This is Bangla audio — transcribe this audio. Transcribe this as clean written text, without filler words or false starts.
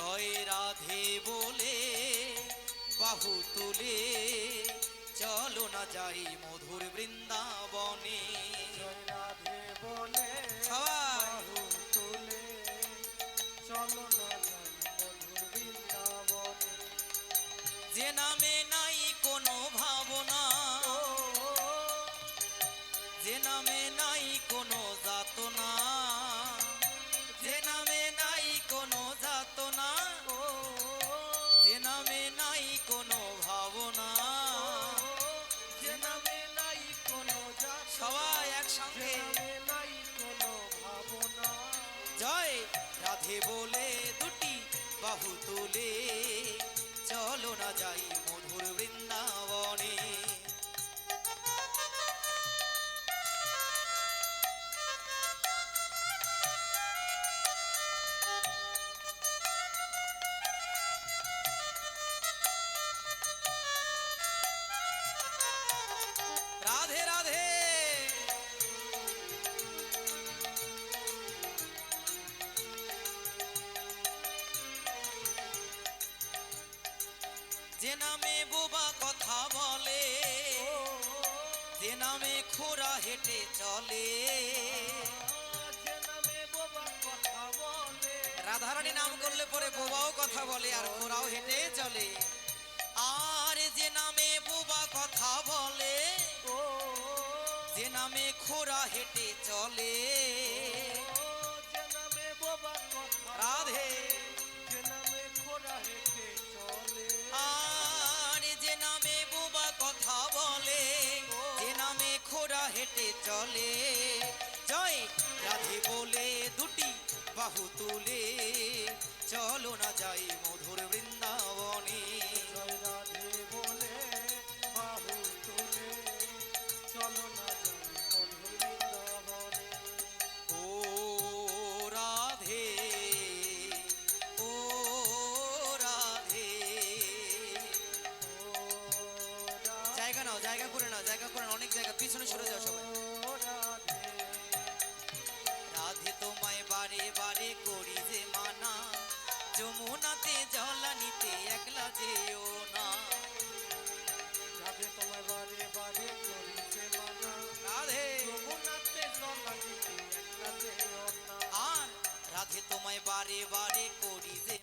জয় রাধে বলে বাহু তুলে চলো না যাই মধুর বৃন্দাবনে। জয় রাধে বলে সবাই বাহু তুলে চলো না যাই মধুর বৃন্দাবনে। যে নামে নাই কোনো ভাবনা, যে নামে নাই কোনো যাতনা, যে নামে নাই কোনো যাতনা, যে নামে নাই কোনো ভাবনা, যে নামে নাই কোনো যাতনা, সবাই যে একসঙ্গে নামে নাই কোনো ভাবনা। জয় রাধে বলে দুটি বাহু তুলে চলো না যাই মধুর বৃন্দাবনে। রাধে রাধে যে নামে বোবা কথা বলে, যে নামে খোরা হেঁটে চলে, যে নামে বোবা কথা বলে, রাধারানী নাম করলে পরে বোবাও কথা বলে আর খোরাও হেঁটে চলে। আর যে নামে বোবা কথা বলে, যে নামে খোরা হেঁটে চলে, যে নামে বোবা কথা রাধে যে নামে খোরা হেঁটে চলে, আর যে নামে বোবা কথা বলে, যে নামে খোরা হেঁটে চলে। জয় রাধে বলে দুটি বাহু তুলে চলো না যাই মধুর বৃন্দাবনে। জয় রাধে বলে বাহু তুলে চলো না যাই মধুর বৃন্দাবনে। ও রাধে, ও রাধে, জায়গা নাও, জায়গা করে নাও, জায়গা করে নাও, অনেক জায়গা, পিছনে সরে যাও সবাই। ও রাধে, রাধে তোমায় বারে বারে করি যে মানা, যমুনাতে জলানিতে একলা যেও না। রাধে তোমায় বারে বারে করি যে মানা, রাধে যমুনাতে জলানিতে একলা যেও না। আর রাধে তোমায় বারে বারে করি যে